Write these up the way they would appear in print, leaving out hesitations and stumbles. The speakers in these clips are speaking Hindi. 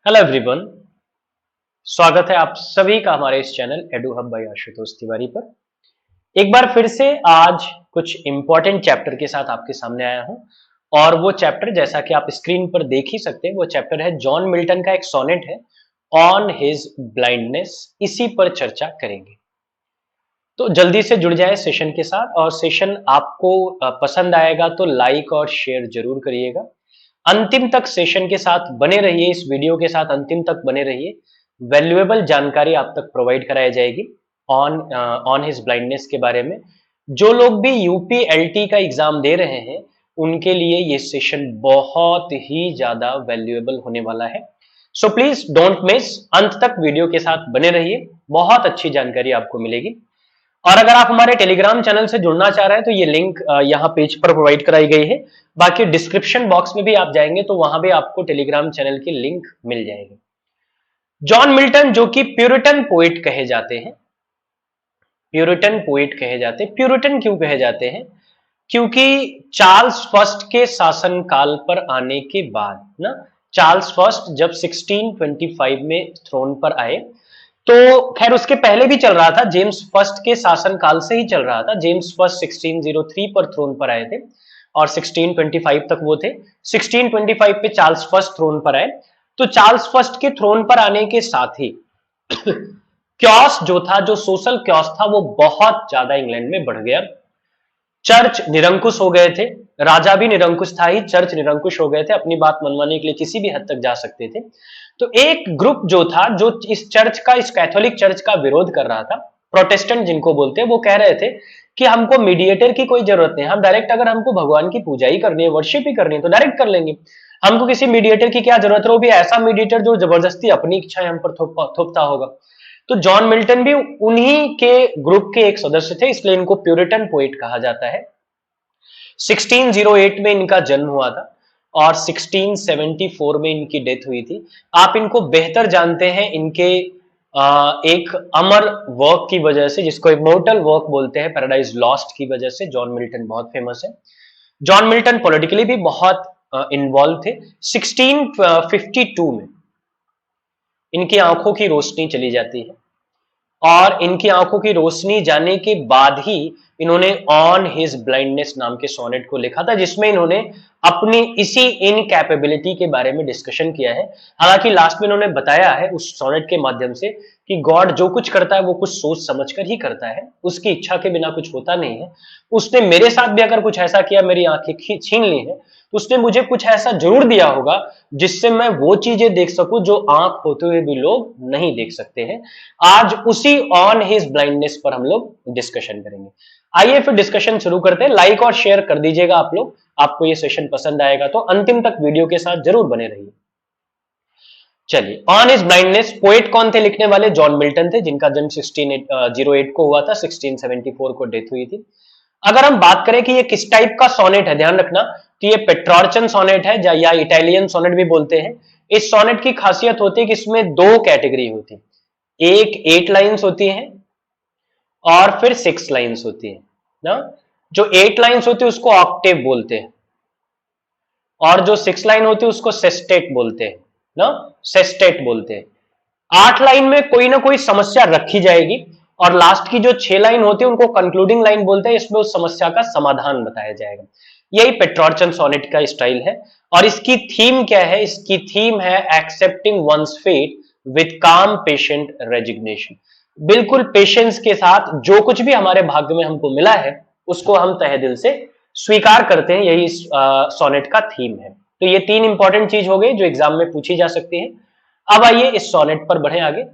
Hello everyone. स्वागत है आप सभी का हमारे इस channel edu hub by Ashutosh Tiwari पर। एक बार फिर से आज कुछ इंपॉर्टेंट चैप्टर के साथ आपके सामने आया हूं और वो चैप्टर जैसा कि आप स्क्रीन पर देख ही सकते हैं, वो चैप्टर है जॉन मिल्टन का एक सोनेट है ऑन हिज ब्लाइंडनेस। इसी पर चर्चा करेंगे, तो जल्दी से जुड़ जाए सेशन के साथ। और सेशन आपको पसंद आएगा तो लाइक और शेयर जरूर करिएगा। अंतिम तक सेशन के साथ बने रहिए, इस वीडियो के साथ अंतिम तक बने रहिए। वैल्यूएबल जानकारी आप तक प्रोवाइड कराई जाएगी ऑन ऑन हिज ब्लाइंडनेस के बारे में। जो लोग भी यूपीएलटी का एग्जाम दे रहे हैं उनके लिए ये सेशन बहुत ही ज्यादा वैल्यूएबल होने वाला है। सो प्लीज डोंट मिस, अंत तक वीडियो के साथ बने रहिए, बहुत अच्छी जानकारी आपको मिलेगी। और अगर आप हमारे टेलीग्राम चैनल से जुड़ना चाह रहे हैं तो ये लिंक यहाँ पेज पर प्रोवाइड कराई गई है। बाकी डिस्क्रिप्शन बॉक्स में भी आप जाएंगे तो वहां भी आपको टेलीग्राम चैनल की लिंक मिल जाएगी। जॉन मिल्टन जो कि प्यूरिटन पोइट कहे जाते हैं, प्यूरिटन पोइट कहे जाते हैं। प्यूरिटन क्यों कहे जाते हैं? क्योंकि चार्ल्स फर्स्ट के शासन काल पर आने के बाद ना, चार्ल्स फर्स्ट जब 1625 में थ्रोन पर आए, तो खैर उसके पहले भी चल रहा था, जेम्स फर्स्ट के शासन काल से ही चल रहा था। जेम्स फर्स्ट 1603 पर थ्रोन पर आए थे और 1625 तक वो थे। 1625 पे चार्ल्स फर्स्ट थ्रोन पर आए, तो चार्ल्स फर्स्ट के थ्रोन पर आने के साथ ही क्योस जो था, जो सोशल क्योस था, वो बहुत ज्यादा इंग्लैंड में बढ़ गया। चर्च निरंकुश हो गए थे, राजा भी निरंकुश था ही, चर्च निरंकुश हो गए थे, अपनी बात मनवाने के लिए किसी भी हद तक जा सकते थे। तो एक ग्रुप जो था, जो इस चर्च का, इस कैथोलिक चर्च का विरोध कर रहा था, प्रोटेस्टेंट जिनको बोलते हैं, वो कह रहे थे कि हमको मीडिएटर की कोई जरूरत नहीं, हम डायरेक्ट, अगर हमको भगवान की पूजा ही करनी है, वर्शिप ही करनी है, तो डायरेक्ट कर लेंगे, हमको किसी मीडिएटर की क्या जरूरत है, वो भी ऐसा मीडिएटर जो जबरदस्ती अपनी इच्छाएं हम पर थोपता होगा। तो जॉन मिल्टन भी उन्हीं के ग्रुप के एक सदस्य थे, इसलिए इनको प्यूरिटन पोइट कहा जाता है। 1608 में इनका जन्म हुआ था और 1674 में इनकी डेथ हुई थी। आप इनको बेहतर जानते हैं इनके एक अमर वर्क की वजह से, जिसको इमोर्टल वर्क बोलते हैं, पैराडाइज लॉस्ट की वजह से जॉन मिल्टन बहुत फेमस है। जॉन मिल्टन पॉलिटिकली भी बहुत इन्वॉल्व थे। 1652 में इनकी आंखों की रोशनी चली जाती है और इनकी आंखों की रोशनी जाने के बाद ही इन्होंने ऑन हिज ब्लाइंडनेस नाम के सोनेट को लिखा था, जिसमें इन्होंने अपनी इसी इनकैपेबिलिटी के बारे में डिस्कशन किया है। हालांकि लास्ट में इन्होंने बताया है उस सोनेट के माध्यम से कि गॉड जो कुछ करता है वो कुछ सोच समझकर ही करता है, उसकी इच्छा के बिना कुछ होता नहीं है। उसने मेरे साथ भी अगर कुछ ऐसा किया, मेरी आंखें छीन ली है, तो उसने मुझे कुछ ऐसा जरूर दिया होगा जिससे मैं वो चीजें देख सकूं जो आंख होते हुए भी लोग नहीं देख सकते हैं। आज उसी ऑन हिज ब्लाइंडनेस पर हम लोग डिस्कशन करेंगे। आइए फिर डिस्कशन शुरू करते हैं। लाइक और शेयर कर दीजिएगा आप लोग, आपको ये सेशन पसंद आएगा तो अंतिम तक वीडियो के साथ जरूर बने रहिए। चलिए, ऑन हिज ब्लाइंडनेस पोएट कौन थे लिखने वाले? जॉन मिल्टन थे, जिनका जन्म 1608 को हुआ था, 1674 को डेथ हुई थी। अगर हम बात करें कि ये किस टाइप का सोनेट है, ध्यान रखना कि ये पेट्रोर्चन सोनेट है या इटालियन सोनेट भी बोलते हैं। इस सोनेट की खासियत होती है कि इसमें दो कैटेगरी होती है, एक 8 लाइंस होती हैं और फिर 6 लाइंस होती है ना। जो 8 लाइंस होती है उसको ऑक्टेव बोलते हैं और जो 6 लाइन होती है उसको सेस्टेट बोलते हैं ना, सेस्टेट बोलते हैं। 8 लाइन में कोई ना कोई समस्या रखी जाएगी और लास्ट की जो 6 लाइन होती है उनको कंक्लूडिंग लाइन बोलते हैं, इसमें उस समस्या का समाधान बताया जाएगा। यही पेट्रोर्चन सोनेट का स्टाइल है। और इसकी थीम क्या है? इसकी थीम है एक्सेप्टिंग वंस फेट विद काम पेशेंट रेजिग्नेशन। बिल्कुल पेशेंस के साथ जो कुछ भी हमारे भाग्य में हमको मिला है उसको हम तहे दिल से स्वीकार करते हैं, यही सोनेट का थीम है। तो ये 3 इंपॉर्टेंट चीज हो गई जो एग्जाम में पूछी जा सकती है। अब आइए इस सोनेट पर बढ़े आगे।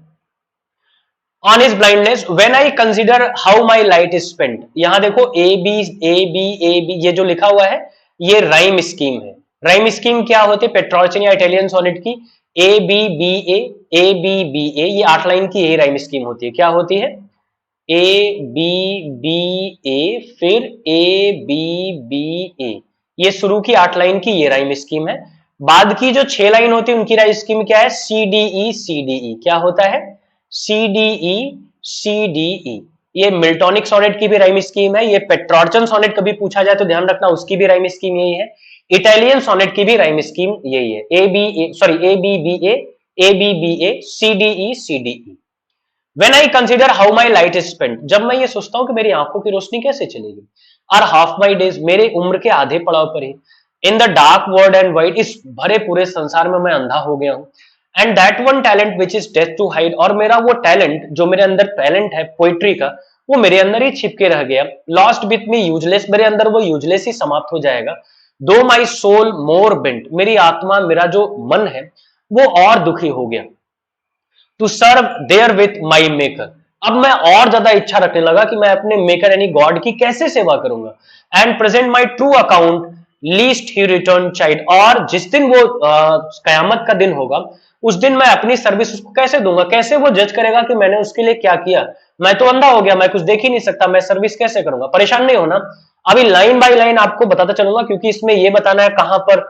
On his blindness, when I consider how my light is spent. यहां देखो A B A B A B, ये जो लिखा हुआ है ये राइम स्कीम है। राइम स्कीम क्या होती है पेट्रोर्चन या इटालियन सोनेट की? A B B A B B A, ये 8 लाइन की यही राइम स्कीम होती है। क्या होती है? ए बी बी ए, फिर ए बी बी ए, ये शुरू की 8 लाइन की ये राइम स्कीम है। बाद की जो 6 लाइन होती है उनकी राइम स्कीम क्या है? C D E C D E. क्या होता है? C D E C D E. ये मिल्टोनिक सोनेट की भी राइम स्कीम है। ये पेट्रोर्चन सोनेट कभी पूछा जाए तो ध्यान रखना उसकी भी राइम स्कीम यही है। इटालियन सोनेट की भी राइम स्कीम यही है। A B B A A B B A, C D E C D E. When I consider how my light is spent, जब मैं ये सोचता हूं कि मेरी आंखों की रोशनी कैसे चलेगी, आर हाफ माई डेज, मेरे उम्र के आधे पड़ाव पर ही, in the dark world and white, इस भरे पूरे संसार में मैं अंधा हो गया हूं, and that one talent which is death to hide, और मेरा वो टैलेंट, जो मेरे अंदर टैलेंट है पोइट्री का, वो मेरे अंदर ही छिपके रह गया, लॉस्ट विथ मी यूजलेस, मेरे अंदर वो यूजलेस ही समाप्त हो जाएगा, दो माई सोल मोर बेंट, मेरी आत्मा, मेरा जो मन है वो और दुखी हो गया, to serve therewith my maker, अब मैं और ज्यादा इच्छा रखने लगा कि मैं अपने मेकर यानी गॉड की कैसे सेवा करूंगा, and present my true account least he return child, और जिस दिन वो कयामत का दिन होगा उस दिन मैं अपनी सर्विस उसको कैसे दूंगा, कैसे वो जज करेगा कि मैंने उसके लिए क्या किया, मैं तो अंधा हो गया, मैं कुछ देख ही नहीं सकता, मैं सर्विस कैसे करूंगा। परेशान नहीं होना, अभी लाइन बाय लाइन आपको बताता चलूंगा, क्योंकि इसमें ये बताना है कहां पर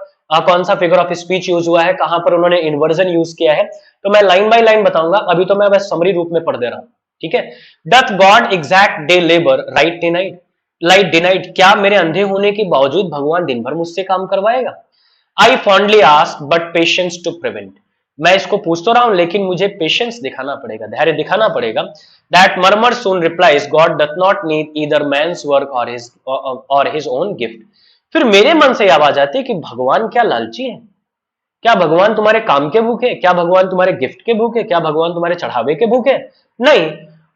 कौन सा फिगर ऑफ स्पीच यूज हुआ है, कहां पर उन्होंने इन्वर्जन यूज किया है, तो मैं लाइन बाय लाइन बताऊंगा, अभी तो मैं बस समरी रूप में पढ़ दे रहा हूं, ठीक है। Doth God exact day labour right denied, light denied, क्या मेरे अंधे होने के बावजूद भगवान दिन भर मुझसे काम करवाएगा। I fondly ask but patience to prevent, मैं इसको पूछ तो रहा हूं लेकिन मुझे पेशेंस दिखाना पड़ेगा, धैर्य दिखाना पड़ेगा। That murmur soon replies God doth not need either man's work or his own gift, फिर मेरे मन से आवाज आती है कि भगवान क्या लालची है, क्या भगवान तुम्हारे काम के भूखे, क्या भगवान तुम्हारे गिफ्ट के भूखे, क्या भगवान तुम्हारे चढ़ावे के भूखे, नहीं।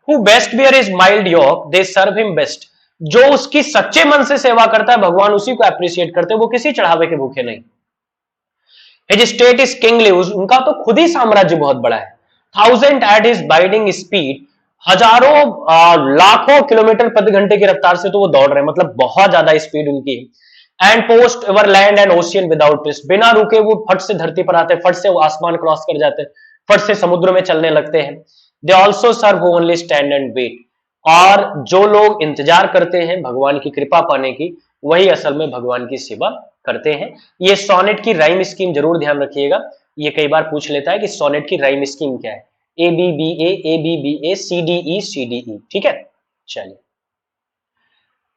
Who best bear his mild yoke they serve him best, जो उसकी सच्चे मन से सेवा करता है भगवान उसी को अप्रिशिएट करते हैं, वो किसी चढ़ावे के भूखे नहीं। हिज स्टेट इज किंगली, उनका तो खुद ही साम्राज्य बहुत बड़ा है। Thousand at his biding speed, हजारों लाखों किलोमीटर प्रति घंटे की रफ्तार से तो वो दौड़ रहे हैं, मतलब बहुत ज्यादा स्पीड उनकी। And post over land and ocean without risk, बिना रुके वो फट से धरती पर आते, फट से वो आसमान क्रॉस कर जाते, फट से समुद्र में चलने लगते हैं। They also serve who only stand and wait, और जो लोग इंतजार करते हैं भगवान की कृपा पाने की, वही असल में भगवान की सेवा करते हैं। ये सोनेट की राइम स्कीम जरूर ध्यान रखिएगा, ये कई बार पूछ लेता है कि सोनेट की राइम स्कीम क्या है, A B B A C D E C D E, ठीक है। चलिए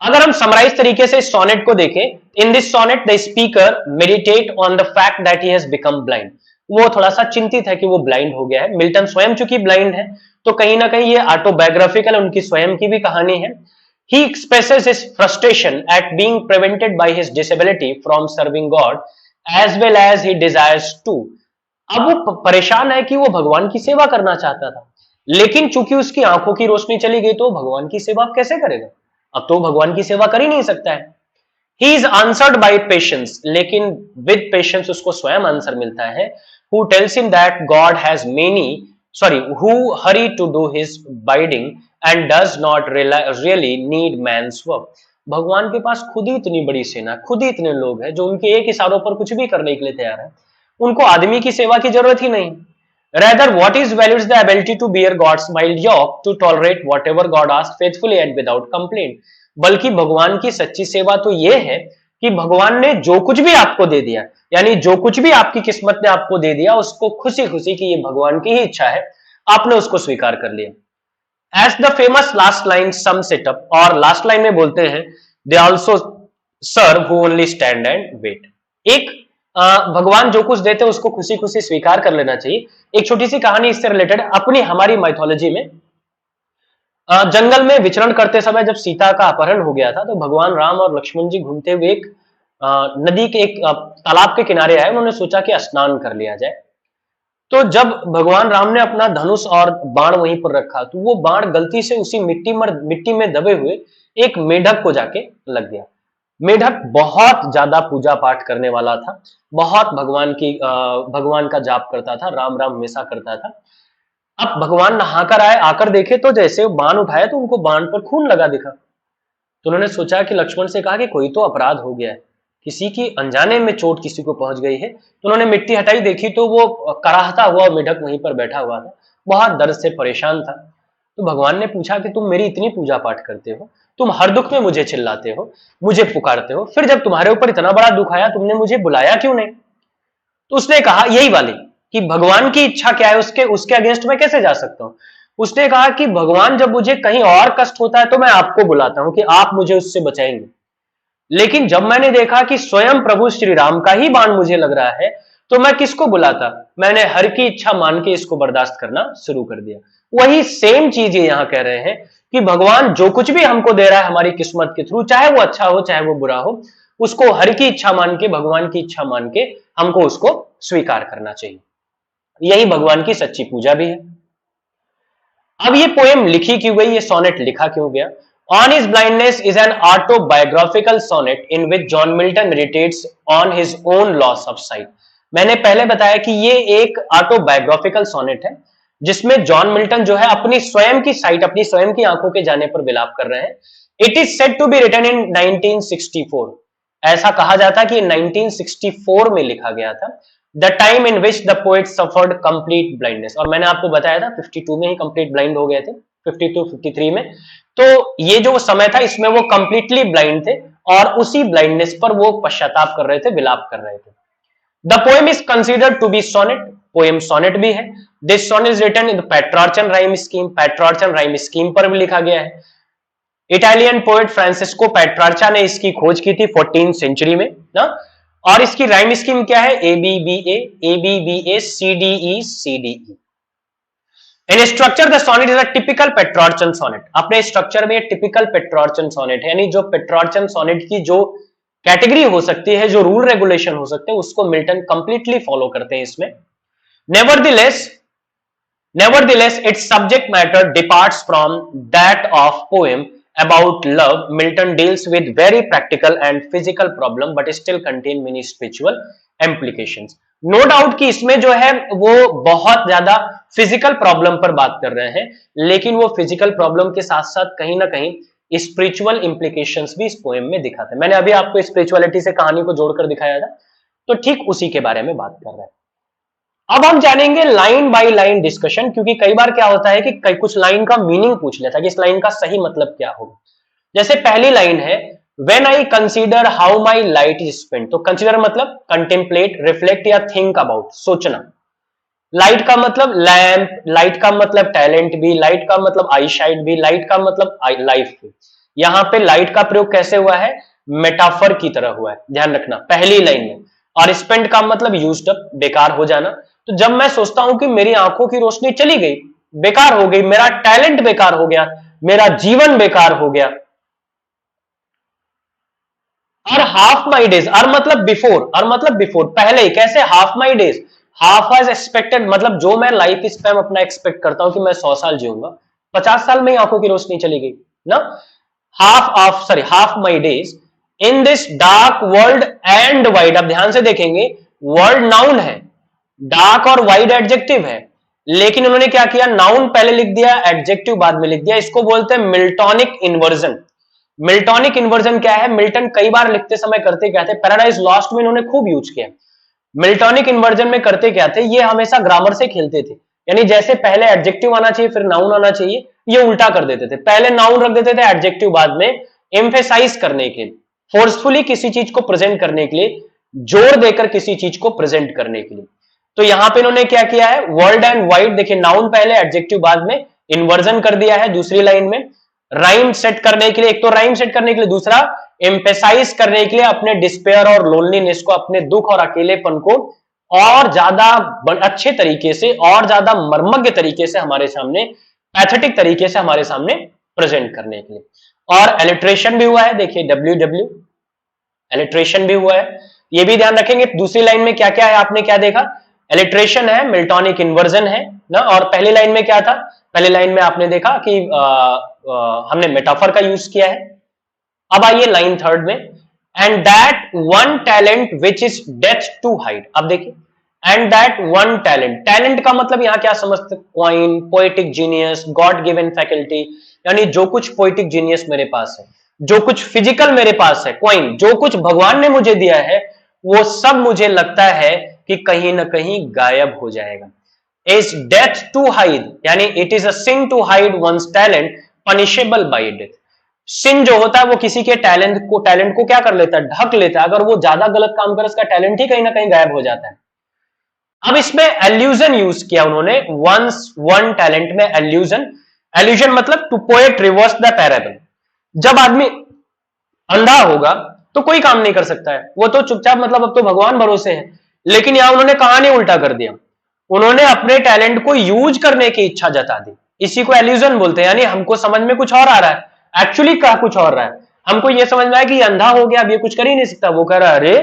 अगर हम समराइज तरीके से सोनेट को देखें, in this sonnet the speaker meditate on the fact that he has become blind, वो थोड़ा सा चिंतित है कि वो ब्लाइंड हो गया है। मिल्टन स्वयं चूंकि ब्लाइंड है तो कहीं ना कहीं ये ऑटोबायोग्राफिकल उनकी स्वयं की भी कहानी है। He expresses his frustration at being prevented by his disability from serving God as well as he desires to, अब वो परेशान है कि वो भगवान की सेवा करना चाहता था, लेकिन चूंकि उसकी आंखों की रोशनी चली गई तो भगवान की सेवा कैसे करेगा, अब तो भगवान की सेवा कर ही नहीं सकता है। He is answered by patience, लेकिन विद पेशेंस उसको स्वयं आंसर मिलता है। Who tells him that God has who hurry to do his bidding and does not really need man's work, भगवान के पास खुद ही इतनी बड़ी सेना, खुद ही इतने लोग हैं जो उनके एक इशारों पर कुछ भी करने के लिए तैयार है, उनको आदमी की सेवा की जरूरत ही नहीं। Rather, what is valued is the ability to bear God's mild yoke, to tolerate whatever God asks faithfully and without complaint. बल्कि भगवान की सच्ची सेवा तो यह है कि भगवान ने जो कुछ भी आपको दे दिया, यानी जो कुछ भी आपकी किस्मत ने आपको दे दिया, उसको खुशी खुशी की ये भगवान की ही इच्छा है, आपने उसको स्वीकार कर लिया। As the famous last line sums it up, और लास्ट लाइन में बोलते हैं, they also serve who only stand and wait. एक भगवान जो कुछ देते हैं उसको खुशी खुशी स्वीकार कर लेना चाहिए। एक छोटी सी कहानी इससे रिलेटेड अपनी हमारी माइथोलॉजी में, जंगल में विचरण करते समय जब सीता का अपहरण हो गया था तो भगवान राम और लक्ष्मण जी घूमते हुए एक नदी के एक तालाब के किनारे आए, उन्होंने सोचा कि स्नान कर लिया जाए। तो जब भगवान राम ने अपना धनुष और बाण वहीं पर रखा तो वो बाण गलती से उसी मिट्टी में दबे हुए एक मेढक को जाके लग गया। मेढक बहुत ज्यादा पूजा पाठ करने वाला था, बहुत भगवान का जाप करता था, राम राम हमेशा करता था। अब भगवान नहाकर आए, आकर देखे तो जैसे बाण उठाया तो उनको बाण पर खून लगा दिखा। तो उन्होंने सोचा कि लक्ष्मण से कहा कि कोई तो अपराध हो गया है, किसी की अनजाने में चोट किसी को पहुंच गई है। तो उन्होंने मिट्टी हटाई, देखी तो वो कराहता हुआ मेढक वहीं पर बैठा हुआ था, बहुत दर्द से परेशान था। तो भगवान ने पूछा कि तुम मेरी इतनी पूजा पाठ करते हो, तुम हर दुख में मुझे चिल्लाते हो, मुझे पुकारते हो, फिर जब तुम्हारे ऊपर इतना बड़ा दुख आया तुमने मुझे बुलाया क्यों नहीं। तो उसने कहा यही वाली कि भगवान की इच्छा क्या है, उसके अगेंस्ट में कैसे जा सकता हूं। उसने कहा कि भगवान जब मुझे कहीं और कष्ट होता है तो मैं आपको बुलाता हूं कि आप मुझे उससे बचाएंगे, लेकिन जब मैंने देखा कि स्वयं प्रभु श्री राम का ही बाण मुझे लग रहा है तो मैं किसको बुलाता? मैंने हर की इच्छा मान के इसको बर्दाश्त करना शुरू कर दिया। वही सेम चीज ये यहां कह रहे हैं कि भगवान जो कुछ भी हमको दे रहा है हमारी किस्मत के थ्रू, चाहे वो अच्छा हो चाहे वो बुरा हो, उसको हर की इच्छा मान के, भगवान की इच्छा मान के हमको उसको स्वीकार करना चाहिए। यही भगवान की सच्ची पूजा भी है। अब ये पोएम लिखी क्यों गई, ये सोनेट लिखा क्यों गया? On his blindness is an autobiographical sonnet in which John Milton meditates on his own loss of sight. मैंने पहले बताया कि ये एक ऑटोबायोग्राफिकल सोनेट है जिसमें जॉन मिल्टन जो है अपनी स्वयं की साइट, अपनी स्वयं की आंखों के जाने पर विलाप कर रहे हैं। It is said to be written in 1964। ऐसा कहा जाता है कि 1964 में लिखा गया था। The time in which the poet suffered complete blindness, और मैंने आपको बताया था 52 में ही कंप्लीट ब्लाइंड हो गए थे, 52 53 में। तो ये जो समय था इसमें वो कंप्लीटली ब्लाइंड थे और उसी ब्लाइंडनेस पर वो पश्चाताप कर रहे थे, विलाप कर रहे थे। The poem is considered to be sonnet, poem sonnet भी है। This sonnet is written in the Petrarchan rhyme scheme, Petrarchan rhyme scheme पर भी लिखा गया है। इटालियन पोएट फ्रांसिस्को पेट्रार्चा ने इसकी खोज की थी 14th सेंचुरी में ना। और इसकी राइम स्कीम क्या है? ABBA CDE CDE। In structure the sonnet is a typical Petrarchan sonnet. अपने स्ट्रक्चर में टिपिकल पेट्रार्चन सोनेट है, यानी जो पेट्रार्चन सोनेट की जो कैटेगरी हो सकती है, जो रूल रेगुलेशन हो सकते हैं, उसको मिल्टन कंप्लीटली फॉलो करते हैं इसमें। Nevertheless its subject matter departs from that of poem about love. Milton deals with very practical and physical problem but still contain many spiritual implications. No doubt कि इसमें जो है वो बहुत ज्यादा फिजिकल प्रॉब्लम पर बात कर रहे हैं, लेकिन वो फिजिकल प्रॉब्लम के साथ साथ कहीं ना कहीं स्पिरिचुअल इंप्लीकेशंस भी इस पोएम में दिखाते हैं। मैंने अभी आपको स्पिरिचुअलिटी से कहानी को जोड़कर दिखाया था, तो ठीक उसी के बारे में बात कर रहे हैं। अब हम जानेंगे लाइन बाय लाइन डिस्कशन, क्योंकि कई बार क्या होता है कि कुछ लाइन का मीनिंग पूछ लेता है कि इस लाइन का सही मतलब क्या होगा। जैसे पहली लाइन है, when I consider how my light is spent. तो कंसीडर मतलब कंटेम्पलेट, रिफ्लेक्ट या थिंक अबाउट, सोचना। लाइट का मतलब लैंप, लाइट का मतलब टैलेंट भी, लाइट का मतलब आई शाइट भी, लाइट का मतलब लाइफ भी। यहां पे लाइट का प्रयोग कैसे हुआ है? मेटाफर की तरह हुआ है, ध्यान रखना पहली लाइन में। और स्पेंट का मतलब यूज्ड अप, बेकार हो जाना। तो जब मैं सोचता हूं कि मेरी आंखों की रोशनी चली गई, बेकार हो गई, मेरा टैलेंट बेकार हो गया, मेरा जीवन बेकार हो गया। और हाफ माई डेज, और मतलब बिफोर, और मतलब बिफोर, पहले ही। कैसे half my days? Half was expected, मतलब जो मैं लाइफ स्पैन अपना एक्सपेक्ट करता हूं कि मैं 100 साल जीऊंगा, 50 साल में ही आंखों की रोशनी चली गई ना। Half my days in this dark world and wide. अब ध्यान से देखेंगे, वर्ल्ड नाउन है, डार्क और वाइड एडजेक्टिव है, लेकिन उन्होंने क्या किया? नाउन पहले लिख दिया, एडजेक्टिव बाद में लिख दिया। इसको बोलते हैं मिल्टॉनिक इन्वर्जन। मिल्टॉनिक इन्वर्जन क्या है? मिल्टन कई बार लिखते समय करते क्या थे? पैराडाइज लॉस्ट में इन्होंने खूब यूज किया। मिल्टॉनिक इन्वर्जन में करते क्या थे? ये हमेशा ग्रामर से खेलते थे, यानी जैसे पहले एडजेक्टिव आना चाहिए फिर नाउन आना चाहिए, ये उल्टा कर देते थे। पहले नाउन रख देते थे, एडजेक्टिव बाद में, एम्फेसाइज करने के लिए, फोर्सफुली किसी चीज को प्रेजेंट करने के लिए, जोर देकर किसी चीज को प्रेजेंट करने के लिए। तो यहां पे इन्होंने क्या किया है? वर्ल्ड एंड वाइड, देखिए नाउन पहले एडजेक्टिव बाद में, इन्वर्जन कर दिया है दूसरी लाइन में। राइम सेट करने के लिए, एक तो राइम सेट करने के लिए, दूसरा एम्फेसाइज करने के लिए अपने डिस्पेयर और लोनलीनेस को, अपने दुख और अकेलेपन को और ज्यादा अच्छे तरीके से और ज्यादा मर्मज्ञ तरीके से हमारे सामने, पैथेटिक तरीके से हमारे सामने प्रेजेंट करने के लिए। और एलिट्रेशन भी हुआ है, देखिए WW एलिट्रेशन भी हुआ है, ये भी ध्यान रखेंगे। दूसरी लाइन में क्या क्या है, आपने क्या देखा? एलिट्रेशन है, मिल्टॉनिक इन्वर्जन है ना। और पहली लाइन में क्या था? पहली लाइन में आपने देखा कि हमने मेटाफर का यूज किया है। अब आइए लाइन थर्ड में, and that one talent which is death to hide. अब देखिए, and that one talent, talent का मतलब यहां क्या समझते? Coin, poetic genius, God given faculty, यानी जो कुछ पोएटिक जीनियस मेरे पास है, जो कुछ फिजिकल मेरे पास है, क्वाइन, जो कुछ भगवान ने मुझे दिया है, वो सब मुझे लगता है कि कहीं ना कहीं गायब हो जाएगा। इज डेथ टू हाइड, यानी it is a sin to hide one's talent, punishable by death. Sin जो होता है वो किसी के टैलेंट को क्या कर लेता है? ढक लेता है। अगर वो ज्यादा गलत काम करे, उसका टैलेंट ही कहीं ना कहीं गायब हो जाता है। अब इसमें एल्यूजन यूज किया उन्होंने, वंस वन टैलेंट में एल्यूजन। एल्यूजन मतलब to poet reverse the parable. जब आदमी अंधा होगा तो कोई काम नहीं कर सकता है, वो तो चुपचाप, मतलब अब तो भगवान भरोसे है, लेकिन यहां उन्होंने कहानी उल्टा कर दिया, उन्होंने अपने टैलेंट को यूज करने की इच्छा जता दी। इसी को एल्यूजन बोलते हैं, यानी हमको समझ में कुछ और आ रहा है, एक्चुअली कहा कुछ और रहा है। हमको ये समझ में आया कि ये अंधा हो गया, अब ये कुछ कर ही नहीं सकता। वो कह रहा है अरे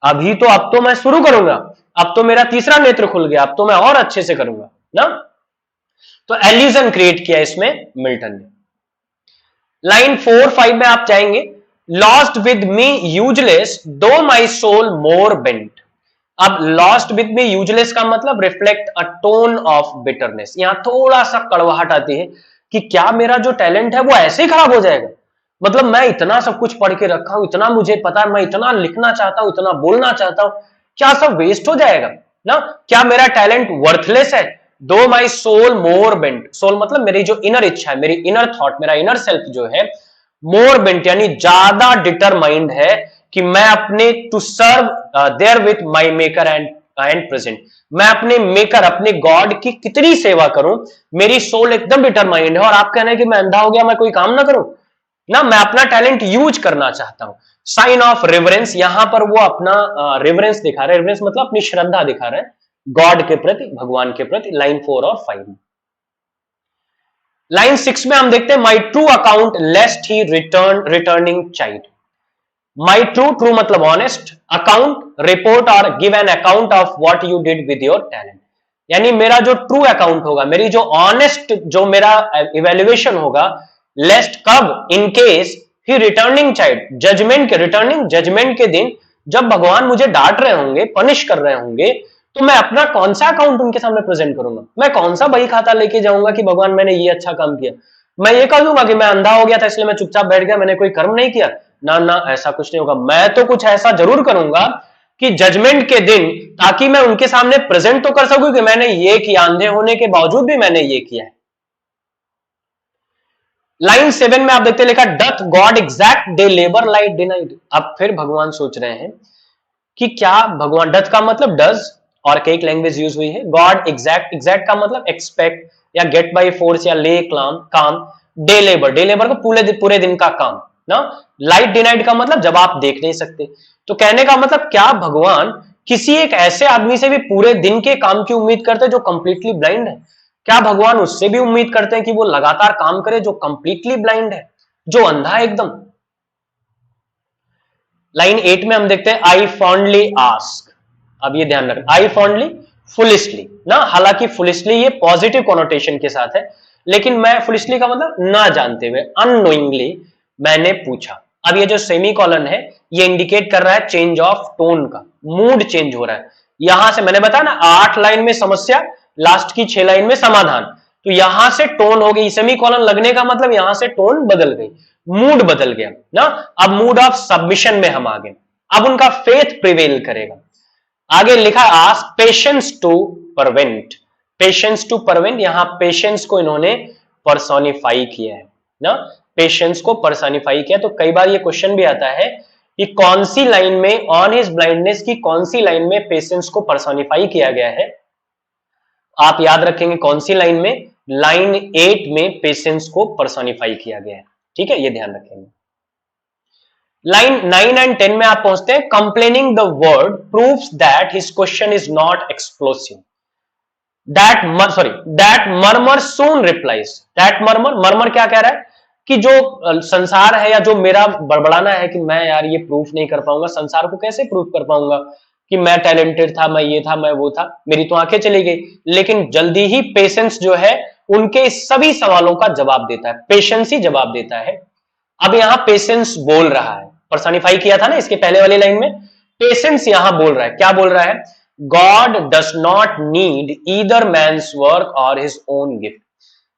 अभी तो, अब तो मैं शुरू करूंगा, अब तो मेरा तीसरा नेत्र खुल गया, अब तो मैं और अच्छे से करूंगा ना। तो एल्यूजन क्रिएट किया इसमें मिल्टन ने। लाइन 4-5 में आप जाएंगे, लॉस्ट विद मी यूजलेस दो माई सोल मोर बेंट। अब लॉस्ट विद मी यूजलेस का मतलब reflect a tone of bitterness. यहां थोड़ा सा कड़वाहट आती है कि क्या मेरा जो टैलेंट है वो ऐसे ही खराब हो जाएगा? मतलब मैं इतना सब कुछ पढ़ के रखा हूं, इतना मुझे पता है, मैं इतना लिखना चाहता हूं, इतना बोलना चाहता हूं, क्या सब वेस्ट हो जाएगा ना? क्या मेरा टैलेंट वर्थलेस है? Though my soul more bent, soul मतलब मेरी जो इनर इच्छा है, मेरी इनर थॉट, मेरा इनर सेल्फ जो है, मोर बेंट यानी ज्यादा डिटरमाइंड है कि मैं अपने to serve therewith my maker and present, मैं अपने मेकर, अपने गॉड की कितनी सेवा करूं, मेरी सोल एकदम डिटरमाइंड है। और आप कहना है कि मैं अंधा हो गया, मैं कोई काम ना करूं ना, मैं अपना टैलेंट यूज करना चाहता हूं। साइन ऑफ रिवरेंस, यहां पर वो अपना रिवरेंस दिखा रहे हैं, रिवरेंस मतलब अपनी श्रद्धा दिखा रहे हैं गॉड के प्रति, भगवान के प्रति। लाइन 4 और 5 में। लाइन 6 में हम देखते हैं, my true account lest he returning child. My true, true मतलब ऑनेस्ट, अकाउंट रिपोर्ट और give an account of what you did with your talent. यानी मेरा जो ट्रू अकाउंट होगा, मेरी जो ऑनेस्ट, जो मेरा इवेल्युएशन होगा, लेस्ट कब? In case he returning chide, judgment के, रिटर्निंग जजमेंट के दिन जब भगवान मुझे डांट रहे होंगे, पनिश कर रहे होंगे, तो मैं अपना कौन सा अकाउंट उनके सामने प्रेजेंट करूंगा? मैं कौन सा बही खाता लेके जाऊंगा कि भगवान मैंने ये अच्छा काम किया? मैं ये कह दूंगा कि मैं अंधा हो गया था इसलिए मैं चुपचाप बैठ गया, मैंने कोई कर्म नहीं किया? ना ना, ऐसा कुछ नहीं होगा। मैं तो कुछ ऐसा जरूर करूंगा कि जजमेंट के दिन, ताकि मैं उनके सामने प्रेजेंट तो कर सकूं कि मैंने ये किया, अंधे होने के बावजूद भी मैंने ये किया है। लाइन 7 में आप देखते हैं लिखा, डथ गॉड एग्जैक्ट दे लेबर लाइट डिनाइड। अब फिर भगवान सोच रहे हैं कि क्या भगवान, डथ का मतलब डज और कई लैंग्वेज यूज हुई है, गॉड एग्जैक्ट, एग्जैक्ट का मतलब एक्सपेक्ट या गेट बाय फोर्स या ले काम, डे लेबर को पूरे दिन का काम ना। लाइट डिनाइड का मतलब जब आप देख नहीं सकते। तो कहने का मतलब क्या भगवान किसी एक ऐसे आदमी से भी पूरे दिन के काम की उम्मीद करते हैं जो कंप्लीटली ब्लाइंड है? क्या भगवान उससे भी उम्मीद करते हैं कि वो लगातार काम करे जो कंप्लीटली ब्लाइंड है, जो अंधा है एकदम? लाइन 8 में हम देखते हैं, आई फॉन्डली आस्क। अब ये ध्यान रखें, आई फॉन्डली, फुलिशली ना, हालांकि फुलिशली ये पॉजिटिव कॉनोटेशन के साथ है, लेकिन मैं फुलिशली का मतलब ना जानते हुए, अननोइंगली मैंने पूछा। अब ये जो सेमी कॉलन है ये इंडिकेट कर रहा है चेंज ऑफ टोन का, मूड चेंज हो रहा है। यहां से मैंने बताया ना 8 लाइन में समस्या, लास्ट की 6 लाइन में समाधान, तो यहां से टोन हो गई, सेमी कॉलन लगने का मतलब यहां से टोन बदल गई, मूड बदल गया ना। अब मूड ऑफ सबमिशन में हम आ गए, अब उनका फेथ प्रिवेल करेगा। आगे लिखा ask patience to prevent, patience to prevent, यहां पेशेंस को इन्होंने पर्सोनिफाई किया है ना, पेशेंस को पर्सोनिफाई किया। तो कई बार ये क्वेश्चन भी आता है कि कौन सी लाइन में, ऑन हिज ब्लाइंडनेस की कौन सी लाइन में पेशेंस को पर्सोनिफाई किया गया है? आप याद रखेंगे कौन सी लाइन में? लाइन 8 में पेशेंस को पर्सोनिफाई किया गया है, ठीक है, ये ध्यान रखेंगे। लाइन 9 एंड 10 में आप पहुंचते हैं, complaining the word proves that his question is not explosive, that murmur soon replies. That murmur क्या कह रहा है कि जो संसार है या जो मेरा बड़बड़ाना है कि मैं यार ये प्रूफ नहीं कर पाऊंगा, संसार को कैसे प्रूफ कर पाऊंगा कि मैं टैलेंटेड था, मैं ये था, मैं वो था, मेरी तो आंखें चली गई। लेकिन जल्दी ही पेशेंस जो है उनके सभी सवालों का जवाब देता है, पेशेंस ही जवाब देता है। अब यहां पेशेंस बोल रहा है, पर्सोनिफाई किया था ना इसके पहले वाली लाइन में, पेशेंस यहां बोल रहा है। क्या बोल रहा है? God does not need either man's work or his own gift.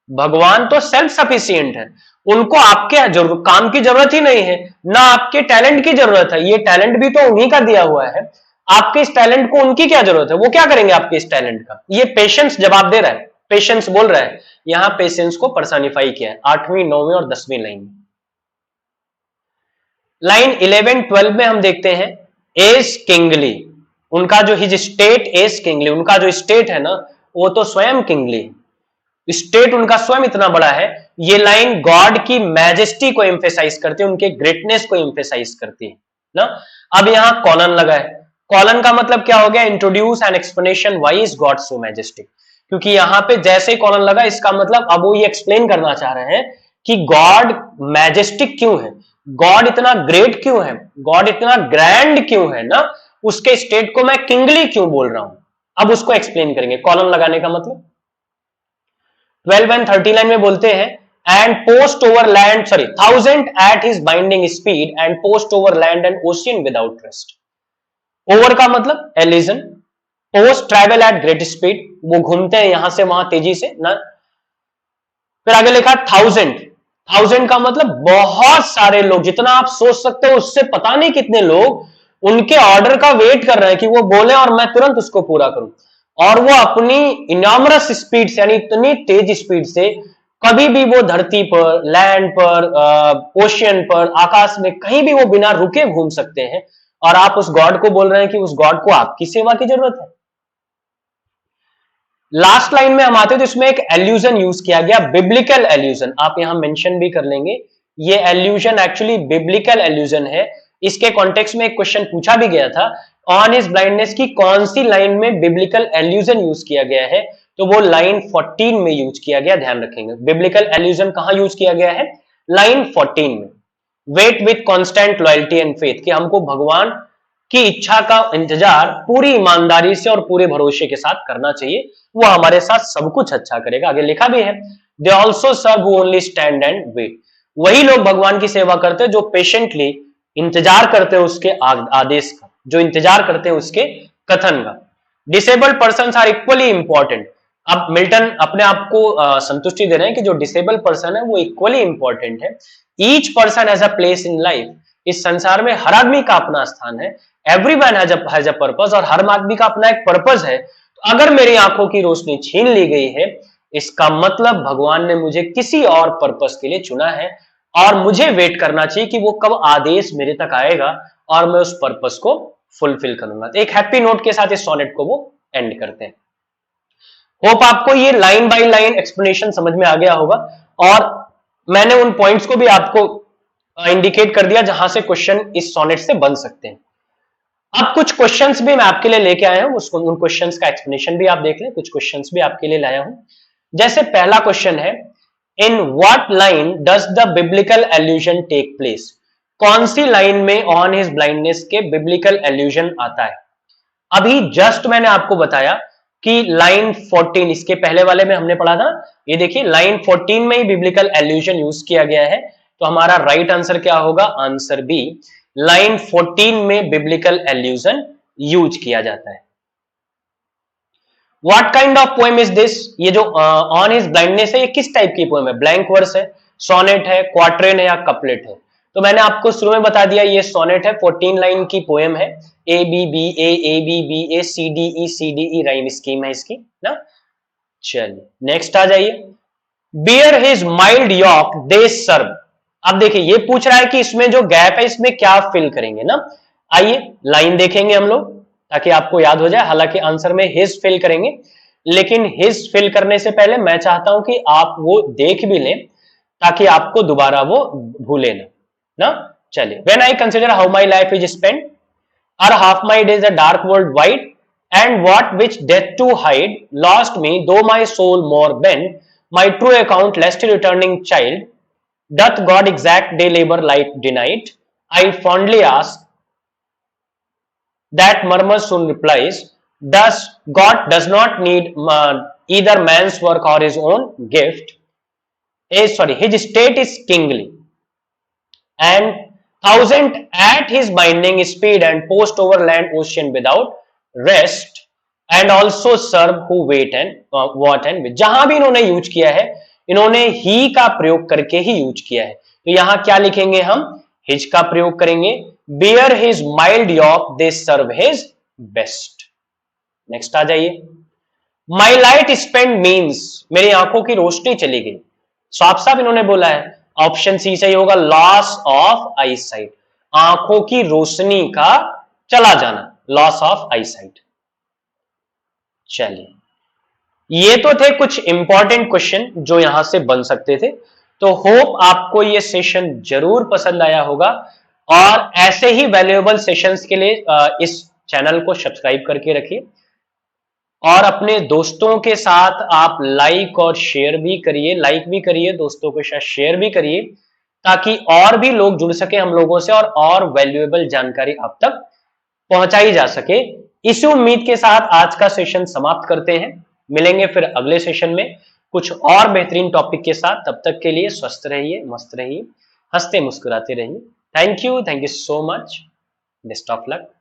भगवान तो सेल्फ सफिशिएंट है, उनको आपके काम की जरूरत ही नहीं है, ना आपके टैलेंट की जरूरत है, ये टैलेंट भी तो उन्हीं का दिया हुआ है। आपके इस टैलेंट को उनकी क्या जरूरत है? वो क्या करेंगे आपके इस टैलेंट का? ये पेशेंस जवाब दे रहा है, पेशेंस बोल रहा है। यहां पेशेंस को पर्सोनिफाई किया है 8वीं 9वीं और 10वीं लाइन में। लाइन 11-12 में हम देखते हैं, एस किंगली, उनका जो हिज स्टेट, एस किंगली, उनका जो स्टेट है ना वो तो स्वयं किंगली, स्टेट उनका स्वयं इतना बड़ा है। ये लाइन गॉड की मैजेस्टी को एम्फेसाइज करती है, उनके ग्रेटनेस को एम्फेसाइज करती है ना। अब यहां कॉलन लगा है, कॉलन का मतलब क्या हो गया, introduce an explanation why is God so majestic, क्योंकि यहां पे जैसे ही कॉलन लगा इसका मतलब अब वो ये एक्सप्लेन करना चाह रहे हैं कि गॉड मैजेस्टिक क्यों है, गॉड इतना ग्रेट क्यों है, गॉड इतना ग्रैंड क्यों है ना, उसके स्टेट को मैं किंगली क्यों बोल रहा हूं, अब उसको एक्सप्लेन करेंगे कॉलन लगाने का मतलब। 12 एंड 30 लाइन में बोलते हैं and post over land sorry 1000 at his binding speed and post over land and ocean without rest. Over का मतलब Alison, post travel at great speed, वो घूमते हैं यहां से वहां तेजी से ना। फिर आगे लिखा 1000, 1000 का मतलब बहुत सारे लोग, जितना आप सोच सकते हो उससे पता नहीं कितने लोग उनके ऑर्डर का वेट कर रहे हैं कि वो बोले और मैं तुरंत उसको पूरा करूं, और वो अपनी इनॉमरस स्पीड से यानी इतनी तेज स्पीड से कभी भी वो धरती पर, लैंड पर, ओशियन पर, आकाश में कहीं भी वो बिना रुके घूम सकते हैं, और आप उस गॉड को बोल रहे हैं कि उस गॉड को आपकी सेवा की जरूरत है। लास्ट लाइन में हम आते हैं तो इसमें एक एल्यूजन यूज किया गया, बिब्लिकल एल्यूजन, आप यहां मेंशन भी कर लेंगे, ये एल्यूजन एक्चुअली बिब्लिकल एल्यूजन है। इसके कॉन्टेक्स्ट में एक क्वेश्चन पूछा भी गया था, ऑन हिज ब्लाइंडनेस की कौन सी लाइन में बिब्लिकल एल्यूजन यूज किया गया है, तो वो लाइन 14 में यूज किया गया, ध्यान रखेंगे। बिब्लिकल एल्यूजन कहां यूज किया गया है, लाइन 14 में। Wait with constant loyalty and faith, कि हमको भगवान की इच्छा का इंतजार पूरी ईमानदारी से और पूरे भरोसे के साथ करना चाहिए, वो हमारे साथ सब कुछ अच्छा करेगा। आगे लिखा भी है, they also serve who only stand and wait, वही लोग भगवान की सेवा करते हैं जो पेशेंटली इंतजार करते हैं उसके आदेश का, जो इंतजार करते हैं उसके कथन का। Disabled person are equally important, अब मिल्टन अपने आप को संतुष्टि दे रहे हैं कि जो डिसेबल्ड पर्सन है वो इक्वली इंपॉर्टेंट है। Each person has a place in life, इस संसार में हर आदमी का अपना स्थान है। एवरीवन हैज अ पर्पस, और हर आदमी का अपना एक पर्पस है। तो अगर मेरी आंखों की रोशनी छीन ली गई है, इसका मतलब भगवान ने मुझे किसी और पर्पस के लिए चुना है, और मुझे वेट करना चाहिए कि वो कब आदेश मेरे तक आएगा और मैं उस पर्पस को फुलफिल करूंगा। एक हैप्पी नोट के साथ इस सोनेट को वो एंड करते हैं। होप आपको ये लाइन बाय लाइन एक्सप्लेनेशन समझ में आ गया होगा, और मैंने उन पॉइंट्स को भी आपको इंडिकेट कर दिया जहां से क्वेश्चन इस सोनेट से बन सकते हैं। अब कुछ क्वेश्चंस भी मैं आपके लिए लेके आया हूं, उसको उन क्वेश्चंस का एक्सप्लेनेशन भी आप देख लें, कुछ क्वेश्चंस भी आपके लिए लाया हूं। जैसे पहला क्वेश्चन है, in what line does the biblical allusion take place, कौन सी लाइन में ऑन हिज ब्लाइंडनेस के बिब्लिकल एल्यूजन आता है। अभी जस्ट मैंने आपको बताया कि लाइन 14, इसके पहले वाले में हमने पढ़ा था, ये देखिए लाइन 14 में ही बिब्लिकल एल्यूजन यूज किया गया है, तो हमारा राइट आंसर क्या होगा, आंसर बी, लाइन 14 में बिब्लिकल एल्यूजन यूज किया जाता है। What kind of poem is this, ये जो ऑन हिज ब्लाइंडनेस है ये किस टाइप की पोएम है, ब्लैंक वर्स है, सोनेट है, क्वार्ट्रेन है या कपलेट है। तो मैंने आपको शुरू में बता दिया ये सोनेट है, 14 लाइन की पोएम है, A B B A C D E rhyme scheme है इसकी ना। चलिए नेक्स्ट आ जाइए, bear his mild yoke they serve, अब देखिए ये पूछ रहा है कि इसमें जो गैप है इसमें क्या फिल करेंगे ना। आइए लाइन देखेंगे हम लोग ताकि आपको याद हो जाए, हालांकि आंसर में हिज फिल करेंगे, लेकिन हिज फिल करने से पहले मैं चाहता हूं कि आप वो देख भी लें ताकि आपको दोबारा वो भूले ना। चलिए, when I consider how my life is spend, ere half my days a dark world wide, and what which death to hide lost me though my soul more bend, my true account lest returning child, doth God exact day labor like denied? I fondly ask, that murmurs soon replies, thus God does not need either man's work or his own gift. His state is kingly, and 1000 at his binding speed and post over land ocean without rest, and also serve who wait and what and with. जहां भी इन्होंने यूज किया है इन्होंने ही का प्रयोग करके ही यूज किया है, तो यहां क्या लिखेंगे हम, हिज का प्रयोग करेंगे। Beer his mild yoke they serve his best. Next आ जाइए, माई लाइट स्पेंड मीन्स, मेरी आंखों की रोशनी चली गई, साफ साफ इन्होंने बोला है, ऑप्शन सी सही होगा, लॉस ऑफ आई साइट, आंखों की रोशनी का चला जाना, लॉस ऑफ आई साइट। चलिए, ये तो थे कुछ इंपॉर्टेंट क्वेश्चन जो यहां से बन सकते थे। तो होप आपको ये सेशन जरूर पसंद आया होगा, और ऐसे ही वैल्यूएबल सेशंस के लिए इस चैनल को सब्सक्राइब करके रखिए और अपने दोस्तों के साथ आप लाइक और शेयर भी करिए, लाइक भी करिए, दोस्तों के साथ शेयर भी करिए, ताकि और भी लोग जुड़ सके हम लोगों से और वैल्यूएबल जानकारी आप तक पहुंचाई जा सके। इसी उम्मीद के साथ आज का सेशन समाप्त करते हैं। मिलेंगे फिर अगले सेशन में कुछ और बेहतरीन टॉपिक के साथ। तब तक के लिए स्वस्थ रहिए, मस्त रहिए, हंसते मुस्कुराते रहिए। Thank you so much. Best of luck.